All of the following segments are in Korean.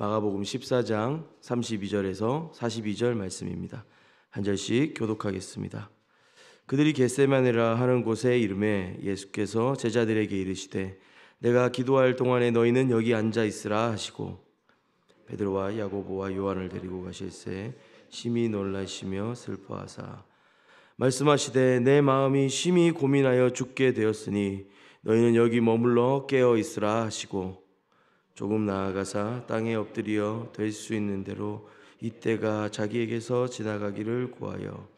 마가복음 14장 32절에서 42절 말씀입니다. 한 절씩 교독하겠습니다. 그들이 겟세마네라 하는 곳에 이르매 예수께서 제자들에게 이르시되 내가 기도할 동안에 너희는 여기 앉아 있으라 하시고 베드로와 야고보와 요한을 데리고 가실새 심히 놀라시며 슬퍼하사 말씀하시되 내 마음이 심히 고민하여 죽게 되었으니 너희는 여기 머물러 깨어 있으라 하시고 조금 나아가사 땅에 엎드려 될 수 있는 대로 이때가 자기에게서 지나가기를 구하여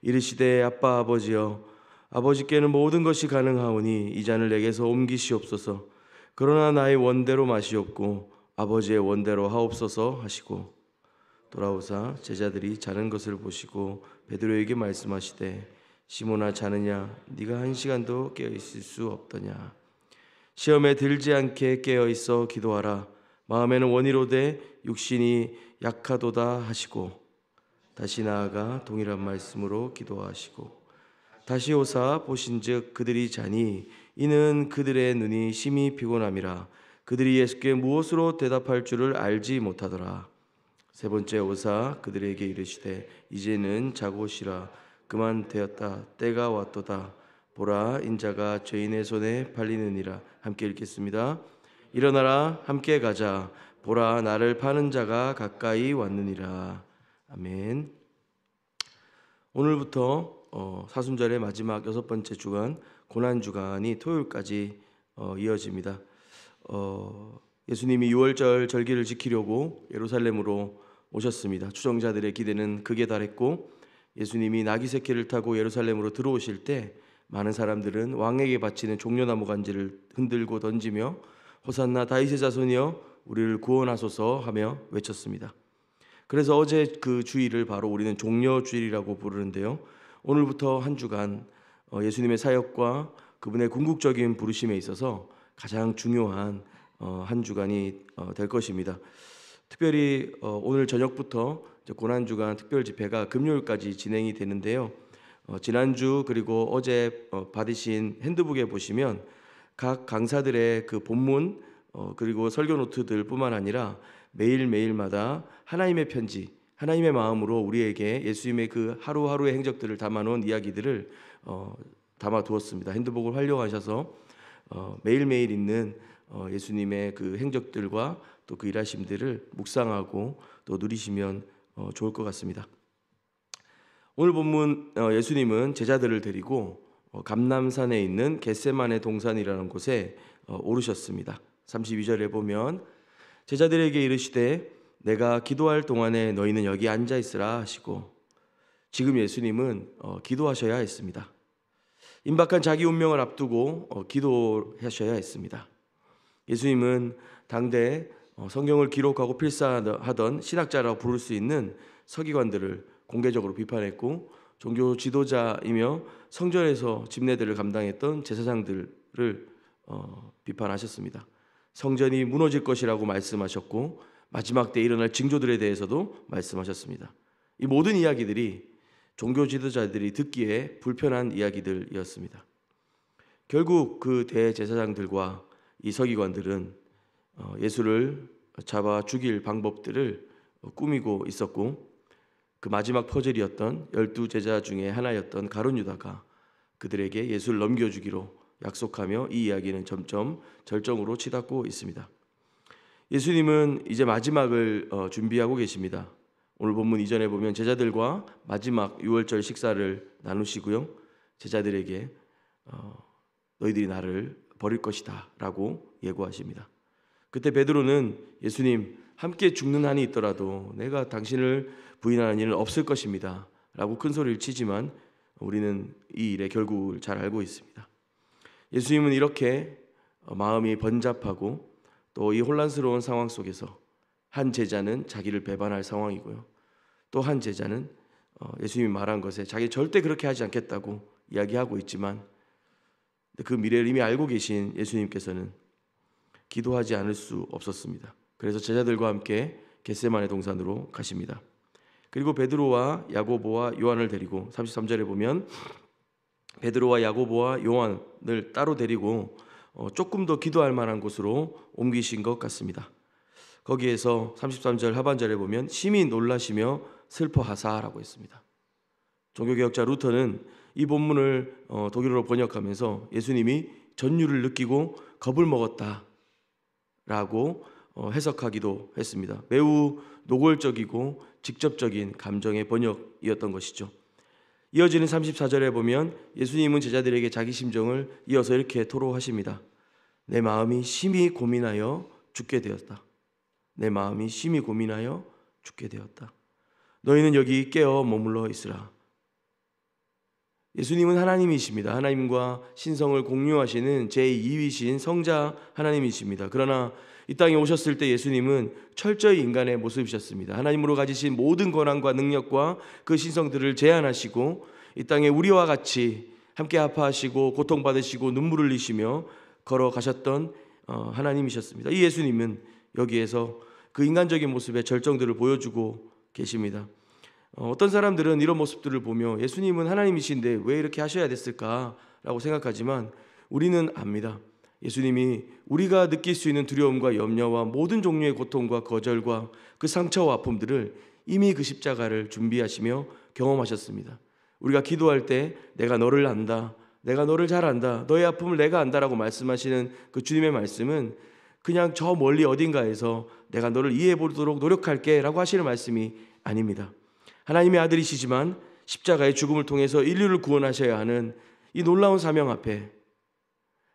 이르시되 아빠 아버지여 아버지께는 모든 것이 가능하오니 이 잔을 내게서 옮기시옵소서. 그러나 나의 원대로 마시옵고 아버지의 원대로 하옵소서 하시고 돌아오사 제자들이 자는 것을 보시고 베드로에게 말씀하시되 시몬아 자느냐 네가 한 시간도 깨어 있을 수 없더냐. 시험에 들지 않게 깨어 있어 기도하라. 마음에는 원이로되 육신이 약하도다 하시고 다시 나아가 동일한 말씀으로 기도하시고 다시 오사 보신즉 그들이 자니 이는 그들의 눈이 심히 피곤함이라. 그들이 예수께 무엇으로 대답할 줄을 알지 못하더라. 세 번째 오사 그들에게 이르시되 이제는 자고 쉬라. 그만 되었다. 때가 왔도다. 보라 인자가 죄인의 손에 팔리느니라. 함께 읽겠습니다. 일어나라 함께 가자. 보라 나를 파는 자가 가까이 왔느니라. 아멘. 오늘부터 사순절의 마지막 6번째 주간 고난주간이 토요일까지 이어집니다. 예수님이 6월절 절기를 지키려고 예루살렘으로 오셨습니다. 추종자들의 기대는 극에 달했고 예수님이 나귀 새끼를 타고 예루살렘으로 들어오실 때 많은 사람들은 왕에게 바치는 종려나무 간지를 흔들고 던지며 호산나 다윗의 자손이여 우리를 구원하소서 하며 외쳤습니다. 그래서 어제 그 주일을 바로 우리는 종려주일이라고 부르는데요. 오늘부터 한 주간 예수님의 사역과 그분의 궁극적인 부르심에 있어서 가장 중요한 한 주간이 될 것입니다. 특별히 오늘 저녁부터 고난주간 특별 집회가 금요일까지 진행이 되는데요. 지난주 그리고 어제 받으신 핸드북에 보시면 각 강사들의 그 본문 그리고 설교 노트들 뿐만 아니라 매일매일마다 하나님의 편지, 하나님의 마음으로 우리에게 예수님의 그 하루하루의 행적들을 담아놓은 이야기들을 담아두었습니다. 핸드북을 활용하셔서 매일매일 있는 예수님의 그 행적들과 또 그 일하심들을 묵상하고 또 누리시면 좋을 것 같습니다. 오늘 본문 예수님은 제자들을 데리고 감람산에 있는 겟세마네 동산이라는 곳에 오르셨습니다. 32절에 보면 제자들에게 이르시되 내가 기도할 동안에 너희는 여기 앉아 있으라 하시고 지금 예수님은 기도하셔야 했습니다. 임박한 자기 운명을 앞두고 기도하셔야 했습니다. 예수님은 당대 성경을 기록하고 필사하던 신학자라고 부를 수 있는 서기관들을 공개적으로 비판했고 종교 지도자이며 성전에서 집례들을 감당했던 제사장들을 비판하셨습니다. 성전이 무너질 것이라고 말씀하셨고 마지막 때 일어날 징조들에 대해서도 말씀하셨습니다. 이 모든 이야기들이 종교 지도자들이 듣기에 불편한 이야기들이었습니다. 결국 그 대제사장들과 이 서기관들은 예수를 잡아 죽일 방법들을 꾸미고 있었고 그 마지막 퍼즐이었던 12제자 중에 하나였던 가룟 유다가 그들에게 예수를 넘겨주기로 약속하며 이 이야기는 점점 절정으로 치닫고 있습니다. 예수님은 이제 마지막을 준비하고 계십니다. 오늘 본문 이전에 보면 제자들과 마지막 유월절 식사를 나누시고요. 제자들에게 너희들이 나를 버릴 것이다 라고 예고하십니다. 그때 베드로는 예수님 함께 죽는 한이 있더라도 내가 당신을 부인하는 일은 없을 것입니다 라고 큰 소리를 치지만 우리는 이 일의 결국을 잘 알고 있습니다. 예수님은 이렇게 마음이 번잡하고 또 이 혼란스러운 상황 속에서 한 제자는 자기를 배반할 상황이고요. 또 한 제자는 예수님이 말한 것에 자기 절대 그렇게 하지 않겠다고 이야기하고 있지만 그 미래를 이미 알고 계신 예수님께서는 기도하지 않을 수 없었습니다. 그래서 제자들과 함께 겟세마네 동산으로 가십니다. 그리고 베드로와 야고보와 요한을 데리고 33절에 보면 베드로와 야고보와 요한을 따로 데리고 조금 더 기도할 만한 곳으로 옮기신 것 같습니다. 거기에서 33절 하반절에 보면 심히 놀라시며 슬퍼하사라고 했습니다. 종교개혁자 루터는 이 본문을 독일어로 번역하면서 예수님이 전율을 느끼고 겁을 먹었다라고 해석하기도 했습니다. 매우 노골적이고 직접적인 감정의 번역이었던 것이죠. 이어지는 34절에 보면 예수님은 제자들에게 자기 심정을 이어서 이렇게 토로하십니다. 내 마음이 심히 고민하여 죽게 되었다. 내 마음이 심히 고민하여 죽게 되었다. 너희는 여기 깨어 머물러 있으라. 예수님은 하나님이십니다. 하나님과 신성을 공유하시는 제2위신 성자 하나님이십니다. 그러나 이 땅에 오셨을 때 예수님은 철저히 인간의 모습이셨습니다. 하나님으로 가지신 모든 권한과 능력과 그 신성들을 제한하시고 이 땅에 우리와 같이 함께 아파하시고 고통받으시고 눈물을 흘리시며 걸어가셨던 하나님이셨습니다. 이 예수님은 여기에서 그 인간적인 모습의 절정들을 보여주고 계십니다. 어떤 사람들은 이런 모습들을 보며 예수님은 하나님이신데 왜 이렇게 하셔야 됐을까라고 생각하지만 우리는 압니다. 예수님이 우리가 느낄 수 있는 두려움과 염려와 모든 종류의 고통과 거절과 그 상처와 아픔들을 이미 그 십자가를 준비하시며 경험하셨습니다. 우리가 기도할 때 내가 너를 안다, 내가 너를 잘 안다, 너의 아픔을 내가 안다라고 말씀하시는 그 주님의 말씀은 그냥 저 멀리 어딘가에서 내가 너를 이해해 보도록 노력할게 라고 하시는 말씀이 아닙니다. 하나님의 아들이시지만 십자가의 죽음을 통해서 인류를 구원하셔야 하는 이 놀라운 사명 앞에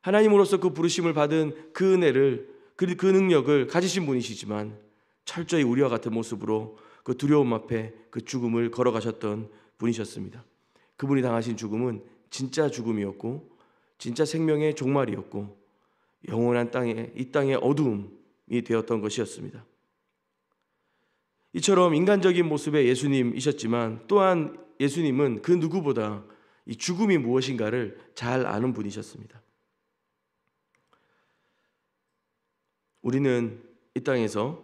하나님으로서 그 부르심을 받은 그 은혜를, 그 능력을 가지신 분이시지만 철저히 우리와 같은 모습으로 그 두려움 앞에 그 죽음을 걸어가셨던 분이셨습니다. 그분이 당하신 죽음은 진짜 죽음이었고 진짜 생명의 종말이었고 영원한 이 땅의 어두움이 되었던 것이었습니다. 이처럼 인간적인 모습의 예수님이셨지만 또한 예수님은 그 누구보다 이 죽음이 무엇인가를 잘 아는 분이셨습니다. 우리는 이 땅에서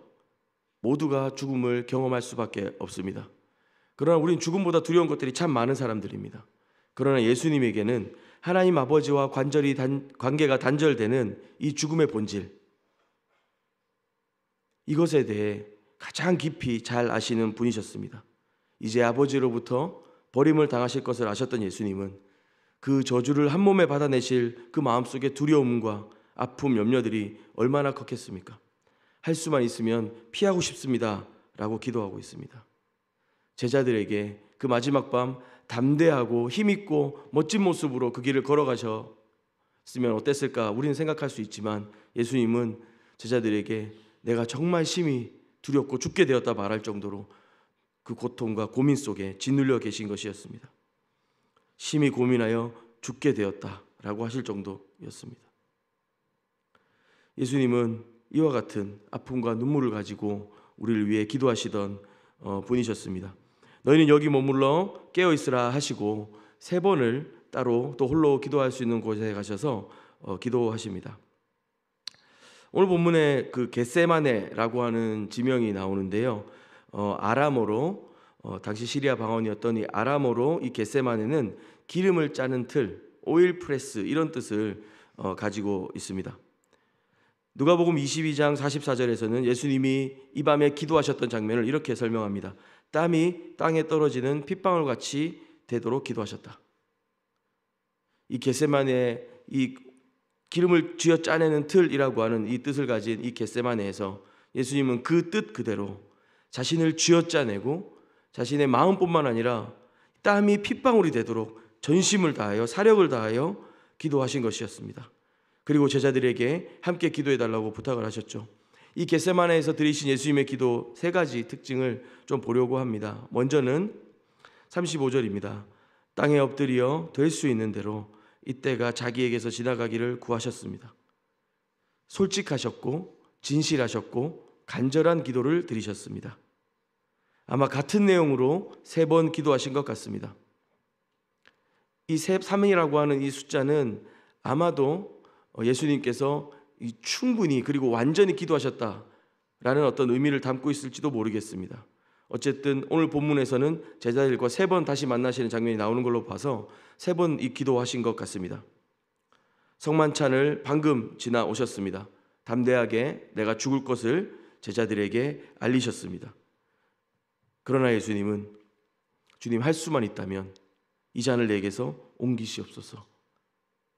모두가 죽음을 경험할 수밖에 없습니다. 그러나 우리는 죽음보다 두려운 것들이 참 많은 사람들입니다. 그러나 예수님에게는 하나님 아버지와 관계가 단절되는 이 죽음의 본질, 이것에 대해 가장 깊이 잘 아시는 분이셨습니다. 이제 아버지로부터 버림을 당하실 것을 아셨던 예수님은 그 저주를 한 몸에 받아내실 그 마음속의 두려움과 아픔, 염려들이 얼마나 컸겠습니까? 할 수만 있으면 피하고 싶습니다 라고 기도하고 있습니다. 제자들에게 그 마지막 밤 담대하고 힘있고 멋진 모습으로 그 길을 걸어가셨으면 어땠을까 우리는 생각할 수 있지만 예수님은 제자들에게 내가 정말 심히 두렵고 죽게 되었다 말할 정도로 그 고통과 고민 속에 짓눌려 계신 것이었습니다. 심히 고민하여 죽게 되었다라고 하실 정도였습니다. 예수님은 이와 같은 아픔과 눈물을 가지고 우리를 위해 기도하시던 분이셨습니다. 너희는 여기 머물러 깨어있으라 하시고 3번을 따로 또 홀로 기도할 수 있는 곳에 가셔서 기도하십니다. 오늘 본문에 그 겟세마네라고 하는 지명이 나오는데요. 아람어로 당시 시리아 방언이었던 이 아람어로 이 겟세마네는 기름을 짜는 틀, 오일 프레스 이런 뜻을 가지고 있습니다. 누가복음 22장 44절에서는 예수님이 이 밤에 기도하셨던 장면을 이렇게 설명합니다. 땀이 땅에 떨어지는 핏방울 같이 되도록 기도하셨다. 이 겟세마네 이 기름을 쥐어 짜내는 틀이라고 하는 이 뜻을 가진 이 겟세마네에서 예수님은 그 뜻 그대로 자신을 쥐어 짜내고 자신의 마음뿐만 아니라 땀이 핏방울이 되도록 전심을 다하여 사력을 다하여 기도하신 것이었습니다. 그리고 제자들에게 함께 기도해달라고 부탁을 하셨죠. 이 겟세마네에서 드리신 예수님의 기도 3가지 특징을 좀 보려고 합니다. 먼저는 35절입니다. 땅에 엎드려 될 수 있는 대로 이때가 자기에게서 지나가기를 구하셨습니다. 솔직하셨고 진실하셨고 간절한 기도를 드리셨습니다. 아마 같은 내용으로 3번 기도하신 것 같습니다. 이 3이라고 하는 이 숫자는 아마도 예수님께서 충분히 그리고 완전히 기도하셨다라는 어떤 의미를 담고 있을지도 모르겠습니다. 어쨌든 오늘 본문에서는 제자들과 3번 다시 만나시는 장면이 나오는 걸로 봐서 3번 이 기도하신 것 같습니다. 성만찬을 방금 지나오셨습니다. 담대하게 내가 죽을 것을 제자들에게 알리셨습니다. 그러나 예수님은 주님 할 수만 있다면 이 잔을 내게서 옮기시옵소서.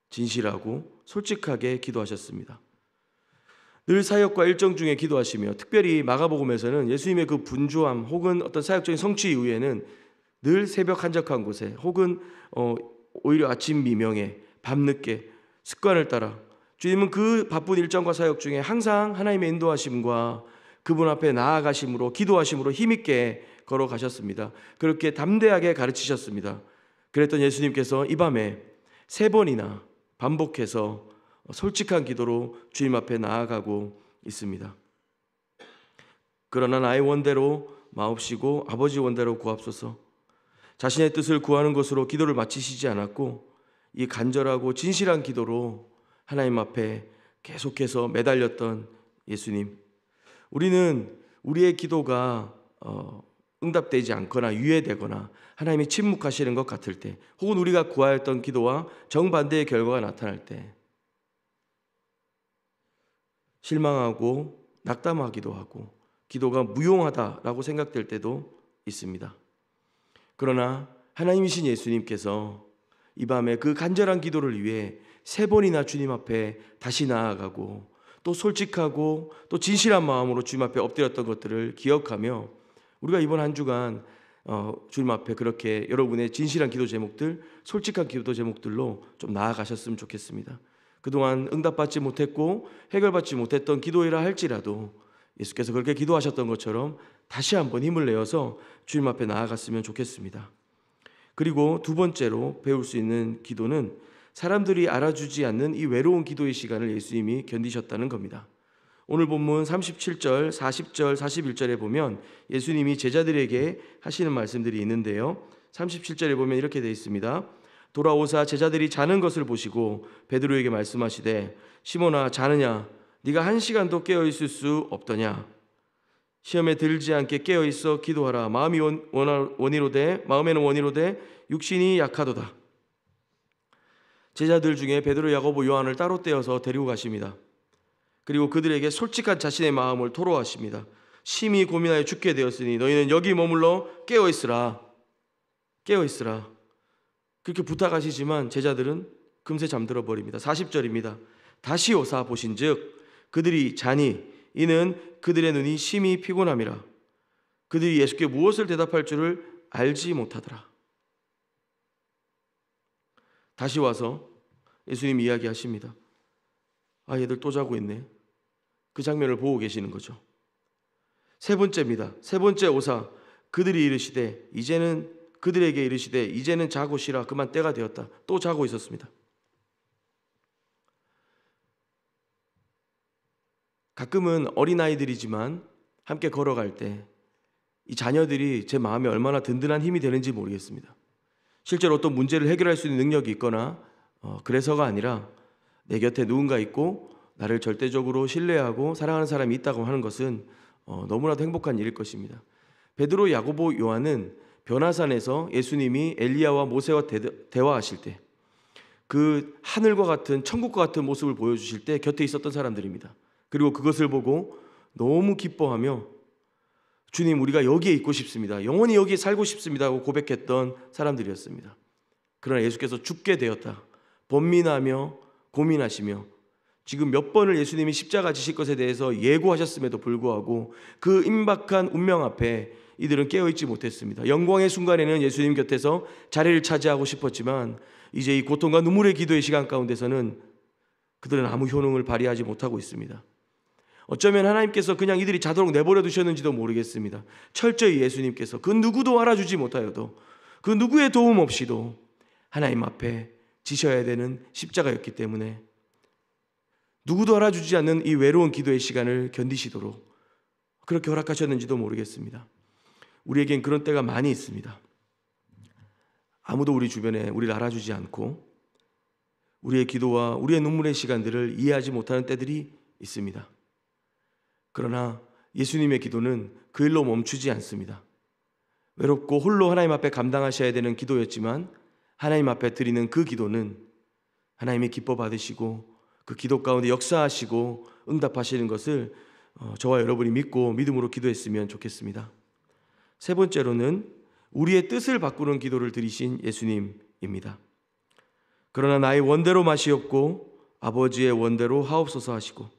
진실하고 솔직하게 기도하셨습니다. 늘 사역과 일정 중에 기도하시며 특별히 마가복음에서는 예수님의 그 분주함 혹은 어떤 사역적인 성취 이후에는 늘 새벽 한적한 곳에 혹은 오히려 아침 미명에 밤늦게 습관을 따라 주님은 그 바쁜 일정과 사역 중에 항상 하나님의 인도하심과 그분 앞에 나아가심으로 기도하심으로 힘있게 걸어가셨습니다. 그렇게 담대하게 가르치셨습니다. 그랬던 예수님께서 이 밤에 3번이나 반복해서 솔직한 기도로 주님 앞에 나아가고 있습니다. 그러나 나의 원대로 마옵시고 아버지 원대로 구합소서. 자신의 뜻을 구하는 것으로 기도를 마치시지 않았고 이 간절하고 진실한 기도로 하나님 앞에 계속해서 매달렸던 예수님. 우리는 우리의 기도가 응답되지 않거나 유예되거나 하나님이 침묵하시는 것 같을 때 혹은 우리가 구하였던 기도와 정반대의 결과가 나타날 때 실망하고 낙담하기도 하고 기도가 무용하다라고 생각될 때도 있습니다. 그러나 하나님이신 예수님께서 이 밤에 그 간절한 기도를 위해 3번이나 주님 앞에 다시 나아가고 또 솔직하고 또 진실한 마음으로 주님 앞에 엎드렸던 것들을 기억하며 우리가 이번 한 주간 주님 앞에 그렇게 여러분의 진실한 기도 제목들, 솔직한 기도 제목들로 좀 나아가셨으면 좋겠습니다. 그동안 응답받지 못했고 해결받지 못했던 기도이라 할지라도 예수께서 그렇게 기도하셨던 것처럼 다시 한번 힘을 내어서 주님 앞에 나아갔으면 좋겠습니다. 그리고 두 번째로 배울 수 있는 기도는 사람들이 알아주지 않는 이 외로운 기도의 시간을 예수님이 견디셨다는 겁니다. 오늘 본문 37절, 40절, 41절에 보면 예수님이 제자들에게 하시는 말씀들이 있는데요. 37절에 보면 이렇게 되어 있습니다. 돌아오사 제자들이 자는 것을 보시고 베드로에게 말씀하시되 시몬아 자느냐 네가 1시간도 깨어 있을 수 없더냐 시험에 들지 않게 깨어 있어 기도하라 마음에는 원이로되 육신이 약하도다. 제자들 중에 베드로, 야고보, 요한을 따로 떼어서 데리고 가십니다. 그리고 그들에게 솔직한 자신의 마음을 토로하십니다. 심히 고민하여 죽게 되었으니 너희는 여기 머물러 깨어 있으라. 그렇게 부탁하시지만 제자들은 금세 잠들어 버립니다. 40절입니다. 다시 오사 보신즉 그들이 자니 이는 그들의 눈이 심히 피곤함이라. 그들이 예수께 무엇을 대답할 줄을 알지 못하더라. 다시 와서 예수님 이야기하십니다. 아, 얘들 또 자고 있네. 그 장면을 보고 계시는 거죠. 세 번째입니다. 세 번째 오사 그들에게 이르시되 이제는 자고 쉬라. 그만 때가 되었다. 또 자고 있었습니다. 가끔은 어린아이들이지만 함께 걸어갈 때 이 자녀들이 제 마음에 얼마나 든든한 힘이 되는지 모르겠습니다. 실제로 어떤 문제를 해결할 수 있는 능력이 있거나 그래서가 아니라 내 곁에 누군가 있고 나를 절대적으로 신뢰하고 사랑하는 사람이 있다고 하는 것은 너무나도 행복한 일일 것입니다. 베드로, 야고보, 요한은 변화산에서 예수님이 엘리야와 모세와 대화하실 때 그 하늘과 같은 천국과 같은 모습을 보여주실 때 곁에 있었던 사람들입니다. 그리고 그것을 보고 너무 기뻐하며 주님 우리가 여기에 있고 싶습니다. 영원히 여기에 살고 싶습니다 하고 고백했던 사람들이었습니다. 그러나 예수께서 죽게 되었다 번민하며 고민하시며 지금 몇 번을 예수님이 십자가 지실 것에 대해서 예고하셨음에도 불구하고 그 임박한 운명 앞에 이들은 깨어있지 못했습니다. 영광의 순간에는 예수님 곁에서 자리를 차지하고 싶었지만 이제 이 고통과 눈물의 기도의 시간 가운데서는 그들은 아무 효능을 발휘하지 못하고 있습니다. 어쩌면 하나님께서 그냥 이들이 자도록 내버려 두셨는지도 모르겠습니다. 철저히 예수님께서 그 누구도 알아주지 못하여도 그 누구의 도움 없이도 하나님 앞에 지셔야 되는 십자가였기 때문에 누구도 알아주지 않는 이 외로운 기도의 시간을 견디시도록 그렇게 허락하셨는지도 모르겠습니다. 우리에겐 그런 때가 많이 있습니다. 아무도 우리 주변에 우리를 알아주지 않고 우리의 기도와 우리의 눈물의 시간들을 이해하지 못하는 때들이 있습니다. 그러나 예수님의 기도는 그 일로 멈추지 않습니다. 외롭고 홀로 하나님 앞에 감당하셔야 되는 기도였지만 하나님 앞에 드리는 그 기도는 하나님이 기뻐 받으시고 그 기도 가운데 역사하시고 응답하시는 것을 저와 여러분이 믿고 믿음으로 기도했으면 좋겠습니다. 세 번째로는 우리의 뜻을 바꾸는 기도를 드리신 예수님입니다. 그러나 나의 원대로 마시옵고 아버지의 원대로 하옵소서 하시고,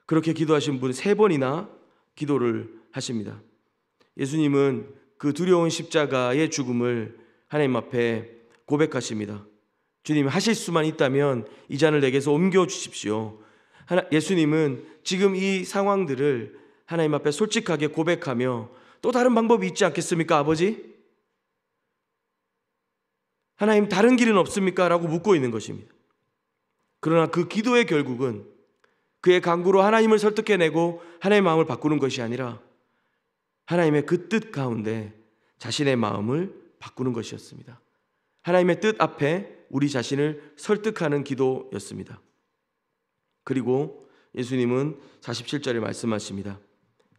그렇게 기도하신 분 3번이나 기도를 하십니다. 예수님은 그 두려운 십자가의 죽음을 하나님 앞에 고백하십니다. 주님, 하실 수만 있다면 이 잔을 내게서 옮겨 주십시오. 예수님은 지금 이 상황들을 하나님 앞에 솔직하게 고백하며 또 다른 방법이 있지 않겠습니까, 아버지? 하나님, 다른 길은 없습니까? 라고 묻고 있는 것입니다. 그러나 그 기도의 결국은 그의 간구로 하나님을 설득해내고 하나님의 마음을 바꾸는 것이 아니라 하나님의 그 뜻 가운데 자신의 마음을 바꾸는 것이었습니다. 하나님의 뜻 앞에 우리 자신을 설득하는 기도였습니다. 그리고 예수님은 47절에 말씀하십니다.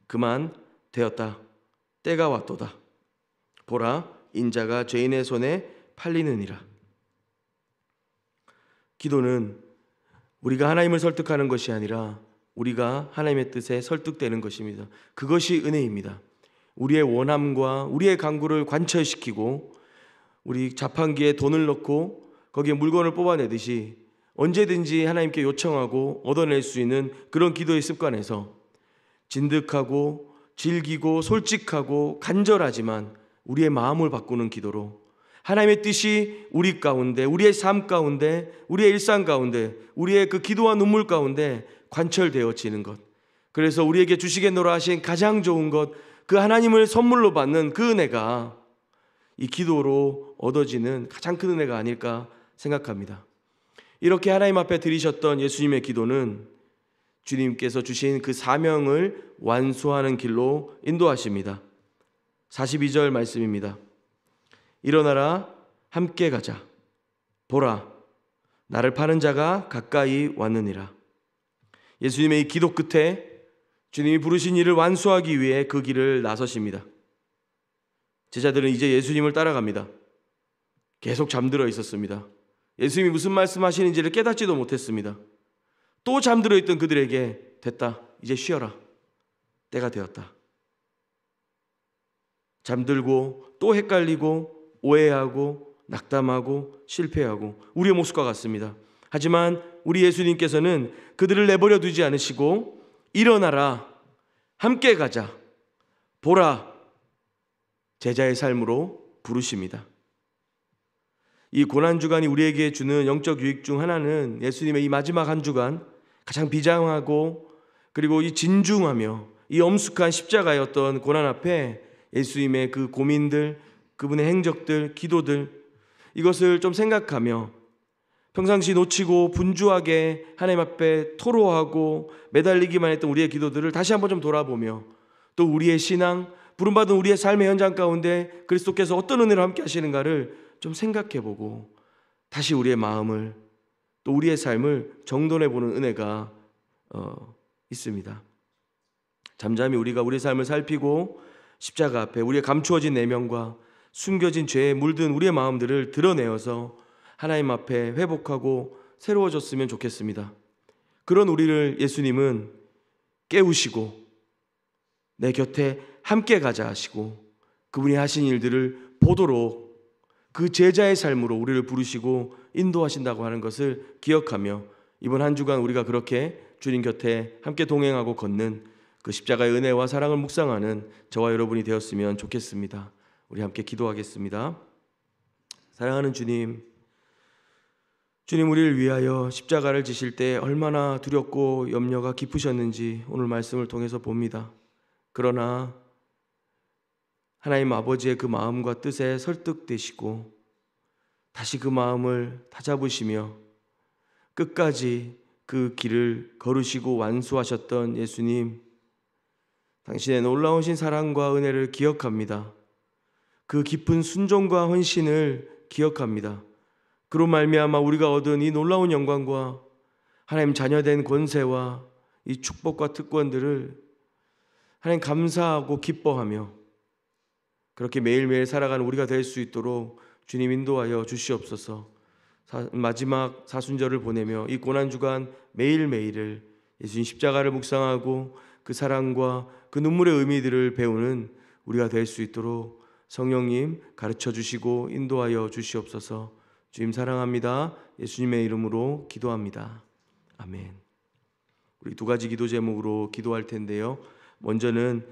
그만 되었다. 때가 왔도다. 보라, 인자가 죄인의 손에 팔리느니라. 기도는 우리가 하나님을 설득하는 것이 아니라 우리가 하나님의 뜻에 설득되는 것입니다. 그것이 은혜입니다. 우리의 원함과 우리의 간구를 관철시키고 우리 자판기에 돈을 넣고 거기에 물건을 뽑아내듯이 언제든지 하나님께 요청하고 얻어낼 수 있는 그런 기도의 습관에서 진득하고 질기고 솔직하고 간절하지만 우리의 마음을 바꾸는 기도로 하나님의 뜻이 우리 가운데, 우리의 삶 가운데, 우리의 일상 가운데, 우리의 그 기도와 눈물 가운데 관철되어지는 것, 그래서 우리에게 주시겠노라 하신 가장 좋은 것, 그 하나님을 선물로 받는 그 은혜가 이 기도로 얻어지는 가장 큰 은혜가 아닐까 생각합니다. 이렇게 하나님 앞에 드리셨던 예수님의 기도는 주님께서 주신 그 사명을 완수하는 길로 인도하십니다. 42절 말씀입니다. 일어나라, 함께 가자. 보라, 나를 파는 자가 가까이 왔느니라. 예수님의 이 기도 끝에 주님이 부르신 일을 완수하기 위해 그 길을 나서십니다. 제자들은 이제 예수님을 따라갑니다. 계속 잠들어 있었습니다. 예수님이 무슨 말씀하시는지를 깨닫지도 못했습니다. 또 잠들어 있던 그들에게 됐다, 이제 쉬어라, 때가 되었다. 잠들고 또 헷갈리고 오해하고 낙담하고 실패하고 우리의 모습과 같습니다. 하지만 우리 예수님께서는 그들을 내버려 두지 않으시고 일어나라, 함께 가자, 보라, 제자의 삶으로 부르십니다. 이 고난주간이 우리에게 주는 영적 유익 중 하나는 예수님의 이 마지막 한 주간 가장 비장하고 그리고 이 진중하며 이 엄숙한 십자가였던 고난 앞에 예수님의 그 고민들, 그분의 행적들, 기도들, 이것을 좀 생각하며 평상시 놓치고 분주하게 하나님 앞에 토로하고 매달리기만 했던 우리의 기도들을 다시 한번 좀 돌아보며 또 우리의 신앙, 부름받은 우리의 삶의 현장 가운데 그리스도께서 어떤 은혜로 함께 하시는가를 좀 생각해보고 다시 우리의 마음을 또 우리의 삶을 정돈해보는 은혜가 있습니다. 잠잠히 우리가 우리의 삶을 살피고 십자가 앞에 우리의 감추어진 내면과 숨겨진 죄에 물든 우리의 마음들을 드러내어서 하나님 앞에 회복하고 새로워졌으면 좋겠습니다. 그런 우리를 예수님은 깨우시고 내 곁에 함께 가자 하시고 그분이 하신 일들을 보도록 그 제자의 삶으로 우리를 부르시고 인도하신다고 하는 것을 기억하며 이번 한 주간 우리가 그렇게 주님 곁에 함께 동행하고 걷는 그 십자가의 은혜와 사랑을 묵상하는 저와 여러분이 되었으면 좋겠습니다. 우리 함께 기도하겠습니다. 사랑하는 주님, 주님 우리를 위하여 십자가를 지실 때 얼마나 두렵고 염려가 깊으셨는지 오늘 말씀을 통해서 봅니다. 그러나 하나님 아버지의 그 마음과 뜻에 설득되시고 다시 그 마음을 다잡으시며 끝까지 그 길을 걸으시고 완수하셨던 예수님, 당신의 놀라우신 사랑과 은혜를 기억합니다. 그 깊은 순종과 헌신을 기억합니다. 그로 말미암아 우리가 얻은 이 놀라운 영광과 하나님 자녀된 권세와 이 축복과 특권들을 하나님 감사하고 기뻐하며 그렇게 매일매일 살아가는 우리가 될 수 있도록 주님 인도하여 주시옵소서. 마지막 사순절을 보내며 이 고난주간 매일매일을 예수님 십자가를 묵상하고 그 사랑과 그 눈물의 의미들을 배우는 우리가 될 수 있도록 성령님 가르쳐 주시고 인도하여 주시옵소서. 주님 사랑합니다. 예수님의 이름으로 기도합니다. 아멘. 우리 두 가지 기도 제목으로 기도할 텐데요. 먼저는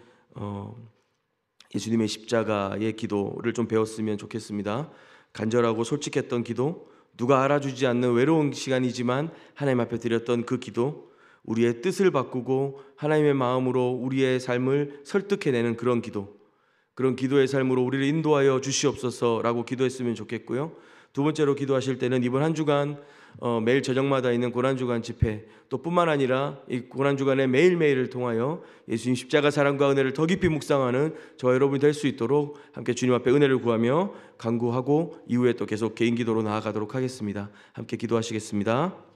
예수님의 십자가의 기도를 좀 배웠으면 좋겠습니다. 간절하고 솔직했던 기도, 누가 알아주지 않는 외로운 시간이지만 하나님 앞에 드렸던 그 기도, 우리의 뜻을 바꾸고 하나님의 마음으로 우리의 삶을 설득해내는 그런 기도, 그런 기도의 삶으로 우리를 인도하여 주시옵소서라고 기도했으면 좋겠고요. 두 번째로 기도하실 때는 이번 한 주간 매일 저녁마다 있는 고난주간 집회, 또 뿐만 아니라 이 고난주간의 매일매일을 통하여 예수님 십자가 사랑과 은혜를 더 깊이 묵상하는 저와 여러분이 될 수 있도록 함께 주님 앞에 은혜를 구하며 간구하고 이후에 또 계속 개인 기도로 나아가도록 하겠습니다. 함께 기도하시겠습니다.